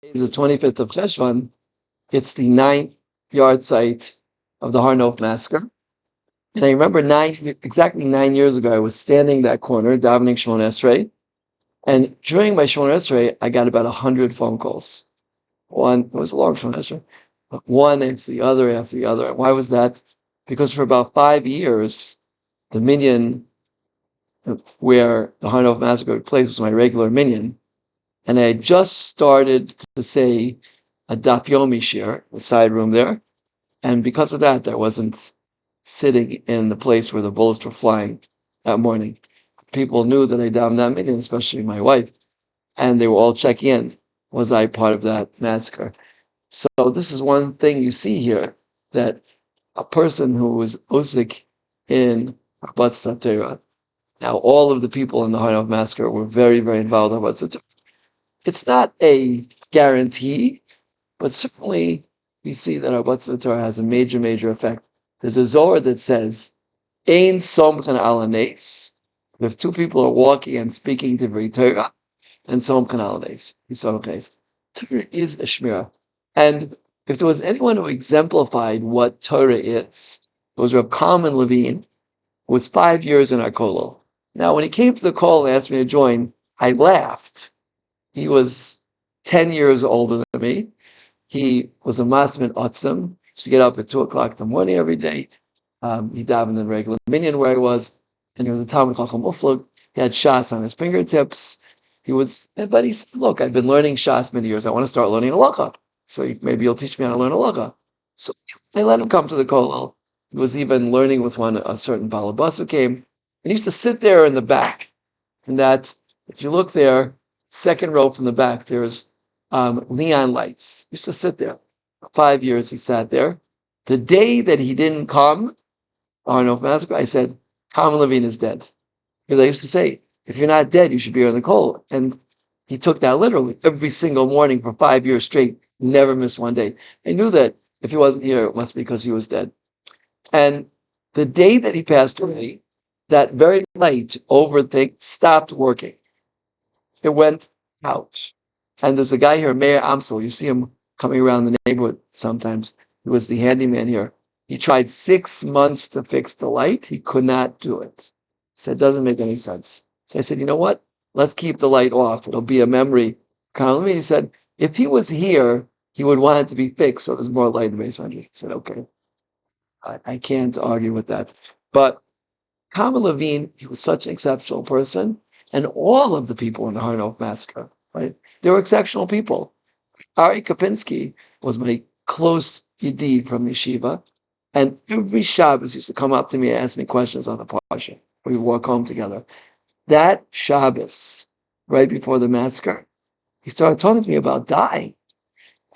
It's the 25th of Cheshvan. It's the ninth yard site of the Har Nof massacre. And I remember exactly 9 years ago, I was standing that corner, davening Shemon Esrei. And during my Shemon Esrei, I got about 100 phone calls. It was a long Shemon Esrei. One after the other after the other. Why was that? Because for about 5 years, the minyan where the Har Nof massacre took place was my regular minyan. And I had just started to say a Daf Yomi shir, the side room there. And because of that, I wasn't sitting in the place where the bullets were flying that morning. People knew that I davened that minyan, especially my wife, and they were all checking in. Was I part of that massacre? So this is one thing you see here, that a person who was Uzik in Abbat Satira, now all of the people in the Har Nof massacre were very, very involved in Abbat Satira. It's not a guarantee, but certainly we see that our Batz Torah has a major, major effect. There's a Zohar that says, Ein somchen ala nes. If two people are walking and speaking to the Torah, then somchen ala nes. Torah is a shmirah. And if there was anyone who exemplified what Torah is, it was Reb Kalman Levine, who was 5 years in our kollel. Now, when he came to the call and asked me to join, I laughed. He was 10 years older than me. He was a masmin otzim. He used to get up at 2 o'clock in the morning every day. He davened in the regular minyan where he was, and he was a Talmud Chacham Uflug. He had Shas on his fingertips. But he said, look, I've been learning Shas many years. I want to start learning halacha. So maybe you'll teach me how to learn halacha. So I let him come to the kollel. He was even learning with a certain balabas who came. And he used to sit there in the back. And that, if you look there, second row from the back, there's neon lights. He used to sit there. For 5 years he sat there. The day that he didn't come, Har Nof massacre, I said, Kalman Levine is dead. Because I used to say, if you're not dead, you should be here in the cold. And he took that literally. Every single morning for 5 years straight, never missed one day. I knew that if he wasn't here, it must be because he was dead. And the day that he passed away, that very light over thing stopped working. It went out. And there's a guy here, Mayor Amsel. You see him coming around the neighborhood sometimes. He was the handyman here. He tried 6 months to fix the light. He could not do it. He said, it doesn't make any sense. So I said, you know what? Let's keep the light off. It'll be a memory. He said, if he was here, he would want it to be fixed so there's more light in the basement. He said, okay. I can't argue with that. But Kalman Levine, he was such an exceptional person. And all of the people in the Har Nof massacre, right? They were exceptional people. Ari Kapinski was my close yedid from yeshiva. And every Shabbos used to come up to me and ask me questions on the parsha. We would walk home together. That Shabbos, right before the massacre, he started talking to me about dying.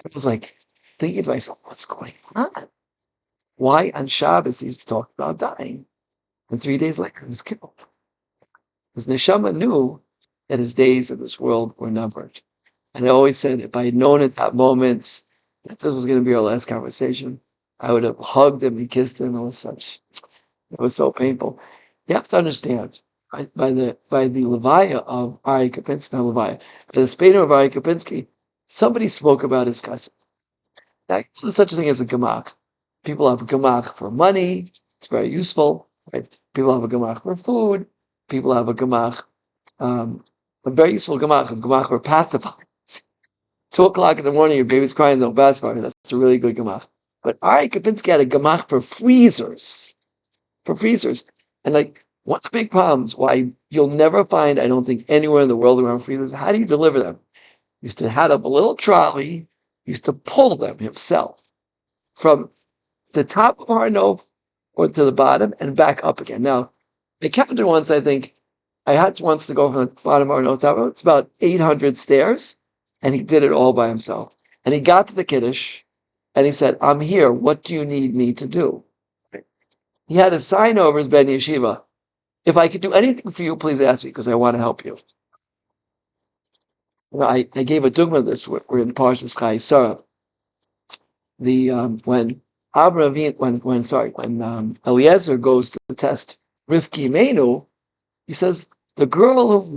I was like thinking to myself, what's going on? Why on Shabbos he used to talk about dying? And 3 days later, he was killed. Because Neshama knew that his days of this world were numbered. And I always said, if I had known at that moment that this was going to be our last conversation, I would have hugged him and kissed him. It was so painful. You have to understand, right, by the Levaya of Ari Kapinski, not Levaya, by the Spader of Ari Kapinski, somebody spoke about his cousin. Now, there's such a thing as a gemach. People have a gemach for money. It's very useful, right? People have a gemach for food. People have a gemach, a very useful gemach, a gemach for pacifiers. 2 o'clock in the morning, your baby's crying, no pacifier. That's a really good gemach. But Ari Kapinski had a gemach for freezers. And one of the big problems why you'll never find, I don't think, anywhere in the world around freezers, how do you deliver them? He used to have up a little trolley, he used to pull them himself from the top of Har Nof or to the bottom and back up again. Now, I counted once, I think, I had once to go from the bottom of Har Nof top. It's about 800 stairs, and he did it all by himself. And he got to the Kiddush, and he said, I'm here, what do you need me to do? He had a sign over his Ben Yeshiva. If I could do anything for you, please ask me, because I want to help you. I gave a dugma of this. We're in Parshas Chai Sarah. When Eliezer goes to test Rivki Menu, he says, the girl who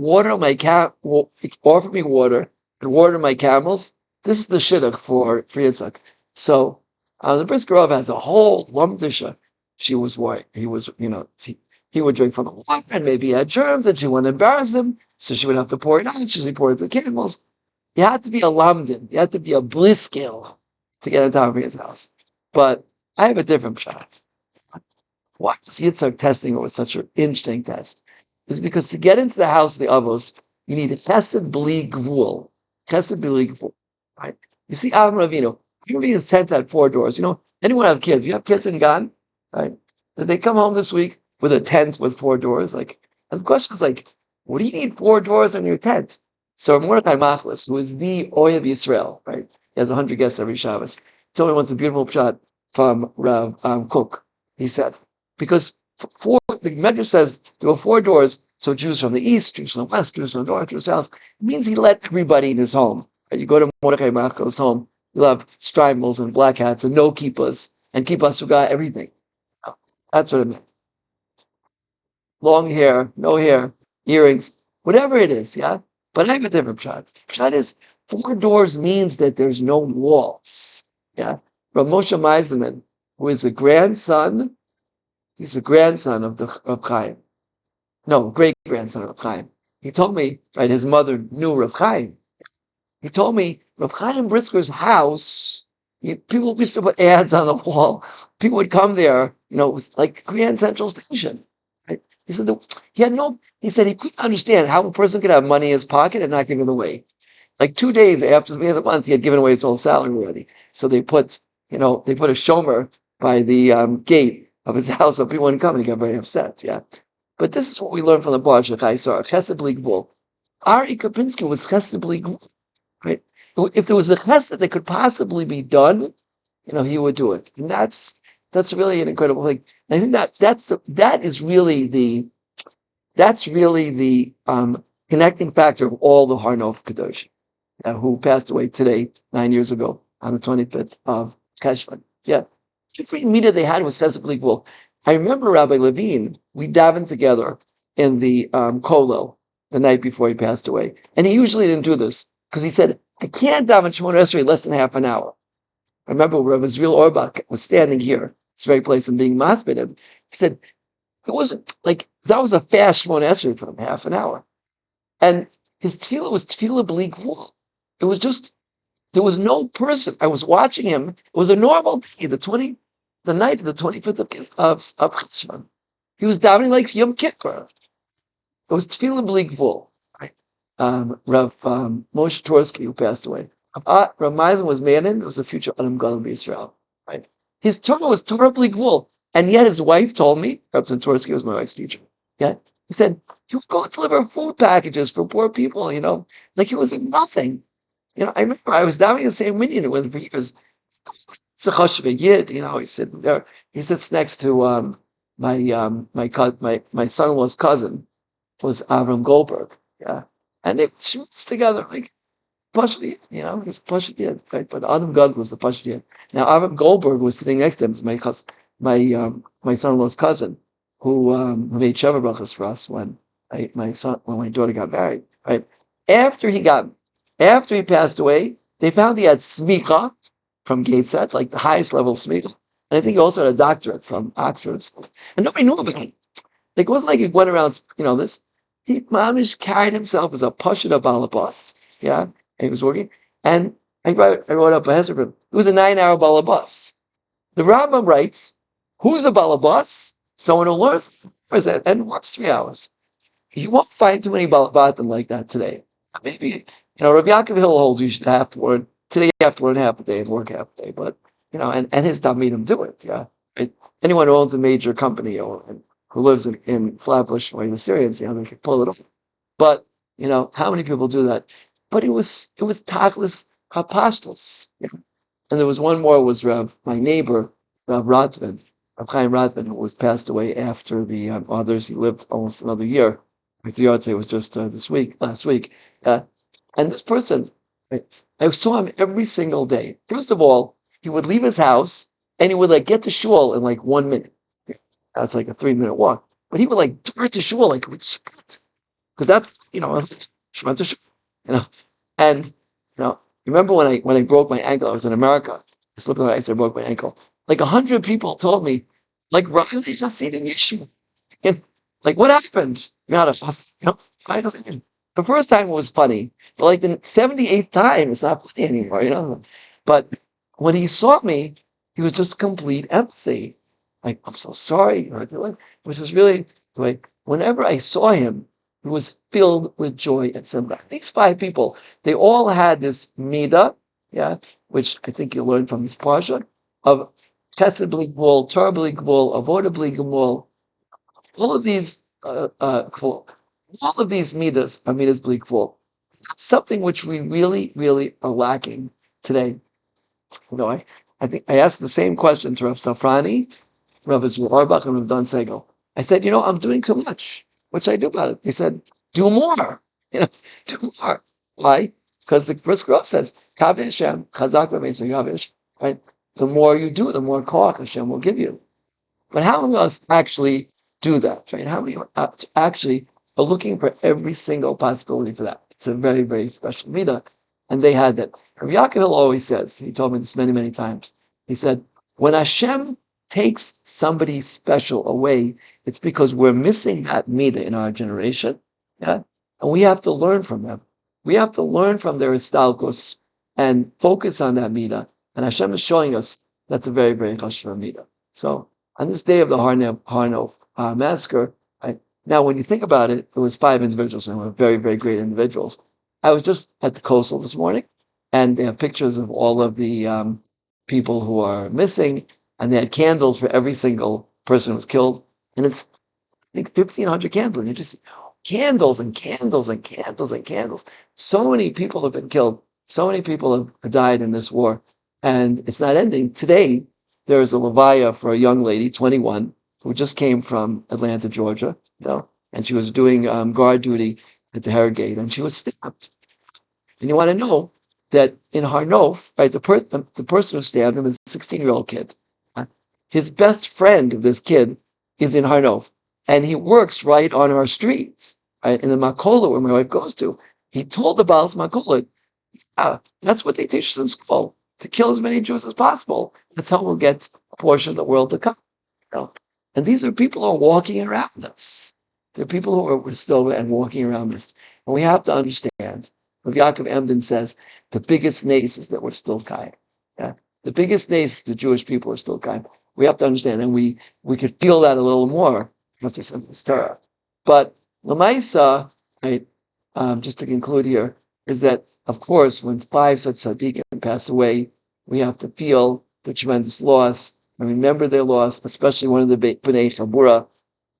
offered me water and watered my camels, this is the shidduch for Yitzhak. So the brisker Rav has a whole lumdisha. She was white. He was, he would drink from the water, and maybe he had germs, and she wouldn't embarrass him, so she would have to pour it out. She poured the camels. You had to be a lamdin. You had to be a bliskel to get into Avriya's house. But I have a different shot. Why is Yitzhak testing her with such an interesting test? Is because to get into the house of the Avos, you need a chesed bli gvul. Chesed bli gvul. Right? You see, Avram Avinu, his tent had 4 doors. Anyone have kids? You have kids in Gan? Right? Did they come home this week with a tent with 4 doors? And the question was what do you need 4 doors on your tent? So Mordechai Machlis, who is the Oyab Yisrael, right? He has 100 guests every Shabbos. He told me once a beautiful shot from Rav Kook. He said, because the Medrash says there were 4 doors, so Jews from the east, Jews from the west, Jews from the north, Jews from the south. It means he let everybody in his home. Right? You go to Mordechai Machlis' home, you'll have strimals and black hats and no kippas, and kippas suga, everything. That's what it meant. Long hair, no hair, earrings, whatever it is, yeah? But I have a different shot. Shot is 4 doors means that there's no walls, yeah? Rav Moshe Meiselman, who is a grandson, he's a grandson of Chaim. No, great-grandson of Chaim. He told me, right, his mother knew Rav Chaim. He told me Rav Chaim Brisker's house, people used to put ads on the wall. People would come there, it was like Grand Central Station. Right? He said he said he couldn't understand how a person could have money in his pocket and not give it away. Like 2 days after the end of the month, he had given away his whole salary already. So they put a shomer by the gate of his house so people wouldn't come, and he got very upset, yeah. But this is what we learned from the Parsha Chaisar, Chesed Bli Gvul. Ari Kapinski was Chesed Bli Gvul, right? If there was a chesed that could possibly be done, he would do it. And that's really an incredible thing. And I think that is really the connecting factor of all the Har Nof Kedoshim, who passed away today, 9 years ago, on the 25th of Cheshvan. Yeah. Every meeting they had was Chesed Bli Gvul. I remember Rabbi Levine, we davened together in the Kollel the night before he passed away. And he usually didn't do this because he said, I can't daven Shemona Esrei less than half an hour. I remember Rabbi Israel Orbach was standing here, this very place, and being matzbid him. He said, it wasn't that was a fast Shemona Esrei for him, half an hour. And his tefillah was tefillah b'li gvul. It was just, there was no person. I was watching him. It was a normal day, the night of the 25th of Cheshvan. He was davening like Yom Kippur. It was tefillah b'li gvul. Right? Rav Moshe Torsky, who passed away. Rav Meisen was Manin. It was a future Adam Gadol Israel. Right? His Torah was Torah b'li gvul. And yet his wife told me, Rav Torsky was my wife's teacher. Yeah? He said, you go deliver food packages for poor people, like it was nothing. I remember I was down in the same minyan with years. It's a chashuv yid, he's sitting there. He sits next to my son-in-law's cousin was Avram Goldberg. Yeah. And they shoots together like Pashut Yid, he's Pashut Yid, right? But Adam Gad was the Pashut Yid. Now Avram Goldberg was sitting next to him, my son-in-law's cousin, who made Sheva brachas for us when my daughter got married. Right after he passed away, they found he had smicha from Gateshead, like the highest level smicha, and I think he also had a doctorate from Oxford, and nobody knew about him. It wasn't like he went around, this. He mamish carried himself as a pashut of balabas, yeah, and he was working. And I wrote up a hezbollah for him. It was a 9-hour balabas. The Rambam writes, who's a balabas? Someone who learns and works 3 hours. You won't find too many balabatim like that today. Maybe, Rabbi Yaakov Hill holds you should have to learn, today you have to learn half a day and work half a day, but, and his Talmidim do it, yeah. Right? Anyone who owns a major company or who lives in Flatbush or in the Syrians, they can pull it off. But, how many people do that? But it was tachlis hapashtos. And there was one more, was my neighbor, Rav Chaim Radman, who was passed away after the others. He lived almost another year. The Yahrzeit was just last week. And this person, right, I saw him every single day. First of all, he would leave his house and he would get to shul in 1 minute. That's like a 3-minute walk. But he would dart to shul, he would sprint. Because that's, Shema to shul, And, he remember when I broke my ankle? I was in America. I slipped on the ice. I broke my ankle. Like 100 people told me, like, Riley just seen an issue. And like, what happened? You're out of hospital. I don't think- The first time it was funny, but like the 78th time, it's not funny anymore. But when he saw me, he was just complete empathy. Like, I'm so sorry. Which is really like, whenever I saw him, he was filled with joy and simcha. These 5 people, they all had this midah, yeah, which I think you'll learn from this parsha, of chesed b'li gvul, Torah b'li gvul, avodah b'li gvul, all of these all of these midas are midas b'li gvul. Something which we really, really are lacking today. I think I asked the same question to Rav Safrani, Rav Israel Auerbach, and Rav Don Segel. I said, I'm doing too much. What should I do about it? They said, do more. Do more. Why? Because the first growth says, Kav Hashem, Chazak v'meis v'gavish, right? The more you do, the more koach Hashem will give you. But how many of us actually do that, right? How many actually are looking for every single possibility for that? It's a very, very special midah. And they had that. Rabbi Yaakov Hill always says, he told me this many, many times, he said, when Hashem takes somebody special away, it's because we're missing that midah in our generation, yeah? And we have to learn from them. We have to learn from their istalkus and focus on that midah. And Hashem is showing us that's a very, very chashuv midah. So, on this day of the Har Nof massacre, now when you think about it, it was 5 individuals, and they were very, very great individuals. I was just at the coastal this morning, and they have pictures of all of the people who are missing, and they had candles for every single person who was killed. And it's, I think, 1,500 candles. And you just candles and candles and candles and candles. So many people have been killed. So many people have died in this war, and it's not ending. Today, there is a levaya for a young lady, 21, who just came from Atlanta, Georgia, and she was doing guard duty at the Harrogate, and she was stabbed. And you want to know that in Har Nof, right, the person who stabbed him is a 16-year-old kid. His best friend of this kid is in Har Nof, and he works right on our streets, right, in the Makola where my wife goes to. He told the Baals Makola, that's what they teach us in school, to kill as many Jews as possible. That's how we'll get a portion of the world to come. And these are people who are walking around us. They're people who are still walking around us. And we have to understand. Rav Yaakov Emden says, the biggest nace is that we're still kaim. Yeah? The biggest nace is the Jewish people are still kaim. We have to understand, and we could feel that a little more after some Torah. But Lamaisa, right, just to conclude here, is that, of course, when 5 such tzaddikim pass away, we have to feel the tremendous loss and remember their loss, especially one of the B'nai Chabura.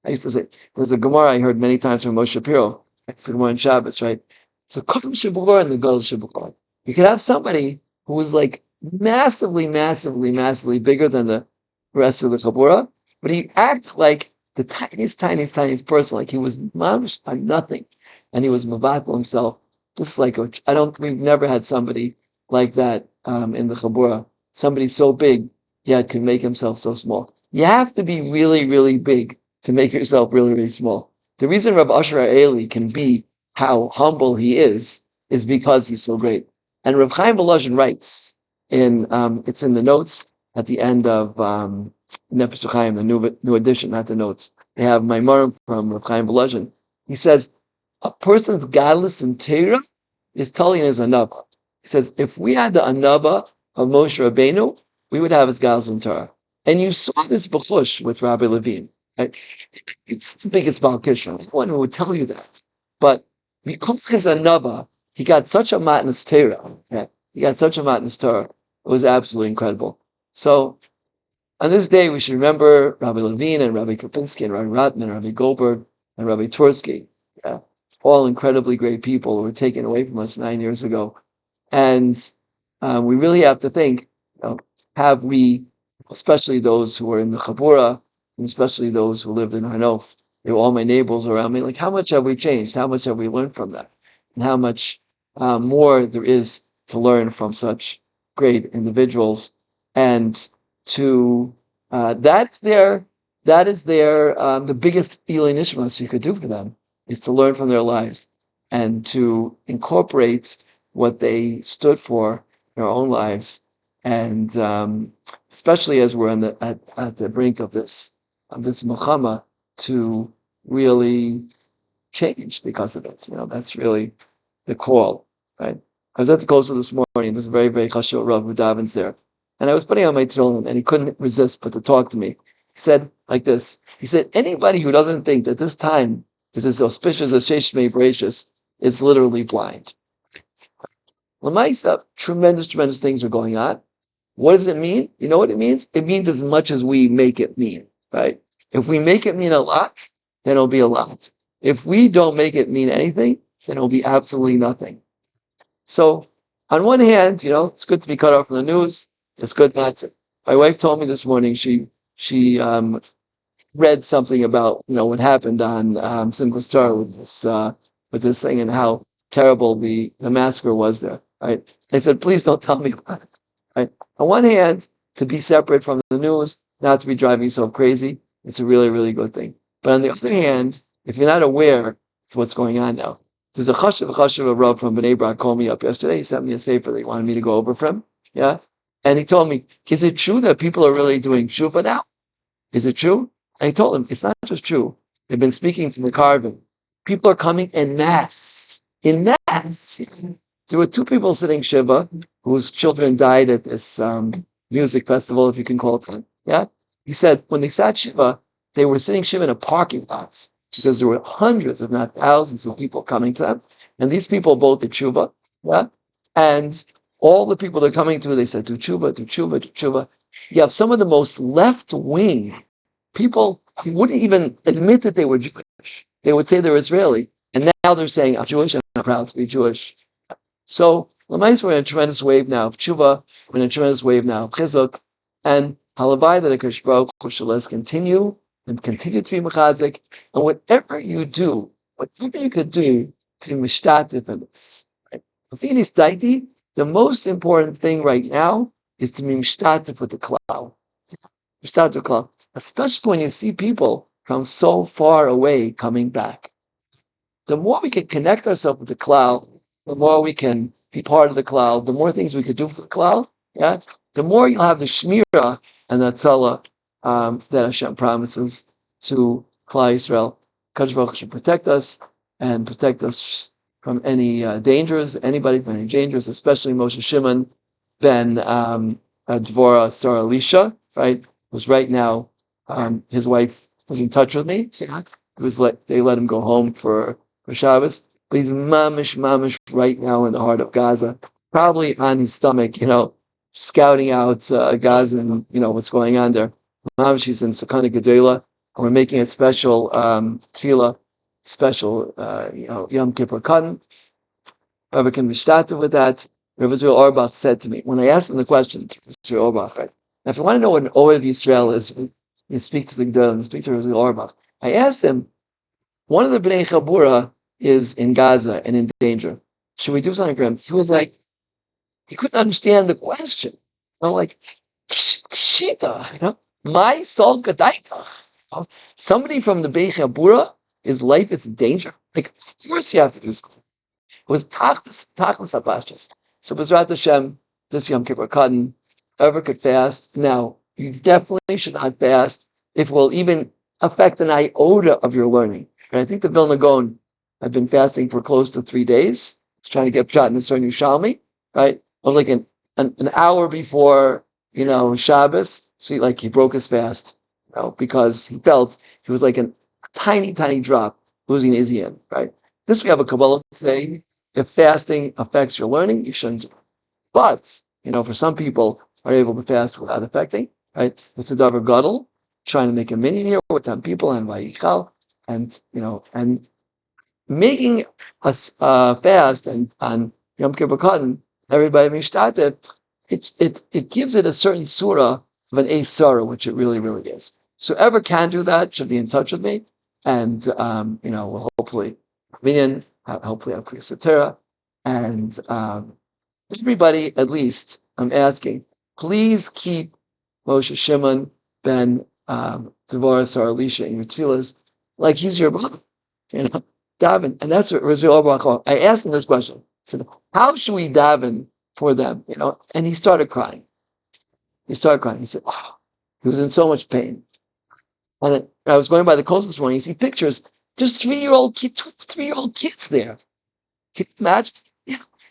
I used to say, there's a Gemara I heard many times from Moshe Shapiro. It's a Gemara in Shabbos, right? So Kodem Shabur and the Gadol Shabur. You could have somebody who was like massively, massively, massively bigger than the rest of the Chabura, but he acted like the tiniest, tiniest, tiniest person, like he was mamish on nothing, and he was mavatal himself. This is like we've never had somebody like that in the Chabura. Somebody so big, yet could make himself so small. You have to be really, really big to make yourself really, really small. The reason Rav Asher Eli can be how humble he is because he's so great. And Rav Chaim Volozhin writes it's in the notes at the end of Nefesh Chaim, the new edition, not the notes. They have Maimarim from Rav Chaim Volozhin. He says, a person's godless in Torah is telling his anava. He says, if we had the anava of Moshe Rabbeinu, we would have his godless in Torah. And you saw this b'chush with Rabbi Levine. Right? It's the biggest Baal Kishra. No one would tell you that. But because his anava, he got such a matnas Torah. Right? He got such a matnas Torah. It was absolutely incredible. So, on this day, we should remember Rabbi Levine and Rabbi Krupinski and Rabbi Ratman and Rabbi Goldberg and Rabbi Tursky. Yeah? All incredibly great people who were taken away from us 9 years ago. And we really have to think, have we, especially those who were in the Chabura, and especially those who lived in Har Nof, they were all my neighbors around me, like how much have we changed? How much have we learned from that? And how much more there is to learn from such great individuals. And to, that is their, the biggest Eloi Nishmas you could do for them, is to learn from their lives and to incorporate what they stood for in our own lives, and especially as we're at the brink of this milchama, to really change because of it. That's really the call, right? I was at the Kotel this morning. This very, very chashuv Rav who davens there. And I was putting on my tefillin, and he couldn't resist but to talk to me. He said like this. He said, anybody who doesn't think that this time is as auspicious as Sheish Mei Bereshis is literally blind. L'maisa, tremendous, tremendous things are going on. What does it mean? You know what it means? It means as much as we make it mean, right? If we make it mean a lot, then it'll be a lot. If we don't make it mean anything, then it'll be absolutely nothing. So, on one hand, it's good to be cut off from the news. It's good not to. My wife told me this morning she read something about what happened on Simchas Torah with this thing and how terrible the massacre was there. Right? They said, please don't tell me about it. Right? On one hand, to be separate from the news, not to be driving so crazy, it's a really, really good thing. But on the other hand, if you're not aware of what's going on now, there's a chashuv Rav from Bnei Brak called me up yesterday. He sent me a sefer that he wanted me to go over for him. Yeah. And he told me, is it true that people are really doing tshuva now? Is it true? And I told him, it's not just true. They've been speaking to McCarvin. People are coming en masse. En masse. There were 2 people sitting Shiva whose children died at this music festival, if you can call it that. Yeah. He said when they sat Shiva, they were sitting Shiva in a parking lot because there were hundreds, if not thousands, of people coming to them. And these people both did tshuva. Yeah. And all the people they're coming to, they said, do tshuva, do tshuva, do tshuva. You have some of the most left-wing people who wouldn't even admit that they were Jewish. They would say they're Israeli. And now they're saying, I'm Jewish and I'm proud to be Jewish. So, Lamais, we're in a tremendous wave now of tshuva. We're in a tremendous wave now of chizuk. And halavai that the Kadosh Baruch Hu shall continue and continue to be mechazik. And whatever you do, whatever you could do to be mishtatif in this. Right? The most important thing right now is to be mishtatif with the klal. Mishtatif with the klal. Especially when you see people from so far away coming back. The more we can connect ourselves with the klal, the more we can be part of the klal, the more things we could do for the klal, yeah, the more you'll have the shmira and the tzala that Hashem promises to Klal Yisrael. Kadosh Baruch Hu should protect us and protect us from any dangers, anybody from any dangers, especially Moshe Shimon ben Dvorah Sarah Elisha, right? Who's right now, his wife was in touch with me. They let him go home for Shabbos. But he's mamish right now in the heart of Gaza, probably on his stomach, scouting out Gaza and what's going on there. Mamish, he's in Sakana Gedela, and we're making a special tefillah, special Yom Kippur Katan. Whoever can be started with that. Rav Israel Orbach said to me when I asked him the question, Israel Orbach, right? Now, if you want to know what an Ohev Yisrael is, you speak to the Gedolim, you speak to Rav Israel Orbach. I asked him, one of the Bnei Chabura is in Gaza and in danger. Should we do something for him? He was like, he couldn't understand the question. Like, Pshita, my soul kadaita. Somebody from the Bnei Chabura, his life is in danger. Like, of course you have to do something. It was tachlis habashas. So B'ezrat Hashem, this Yom Kippur Katan, whoever could fast. Now, you definitely should not fast if it will even affect an iota of your learning. And I think the Vilna Gaon had been fasting for close to 3 days. He was trying to get pshat in the Sar Yerushalmi, right? It was like an hour before, Shabbos. So he broke his fast, because he felt he was like a tiny, tiny drop losing his yin, right? This we have a Kabbalah today. If fasting affects your learning, you shouldn't do it. But, for some people are able to fast without affecting, right? It's a davar gadol, trying to make a minion here with 10 people and vayichal, and making us fast and on Yom Kippur Katan, everybody mishtatet, it gives it a certain surah of an eighth surah, which it really, really is. So whoever can do that should be in touch with me, and we'll hopefully minion, hopefully have Kriya Satira, and everybody, at least, I'm asking, please keep Moshe Shimon ben Devorah Sarah Elisha in your tefillahs, like he's your brother, Davin. And that's what Rizvi Orbach. I asked him this question. said, how should we daven for them? And he started crying. He started crying. He said, oh, he was in so much pain. And I was going by the coast this morning. You see pictures, just 3-year-old kids, 3-year-old kids there. Can you imagine?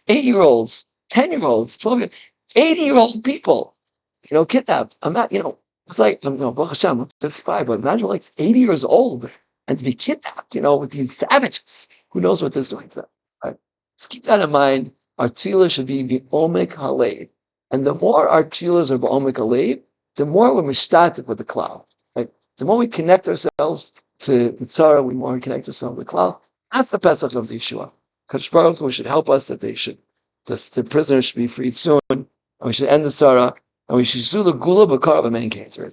8-year-olds, 10-year-olds, 12-year-olds, 80-year-old people, kidnapped. It's like, Baruch Hashem, I'm 55, but imagine like 80 years old and to be kidnapped, with these savages. Who knows what they're doing to them? Right? So keep that in mind. Our tefillah should be B'omek Halev. And the more our tefillahs are B'omek Halev, the more we're mishtatek with the cloud. Right? The more we connect ourselves to the tzara, the more we connect ourselves to the cloud. That's the Pesach of the Yeshua. Kadosh Baruch Hu should help us that the prisoners should be freed soon, and we should end the tzara, and we should do the gula b'kar of a man cancer.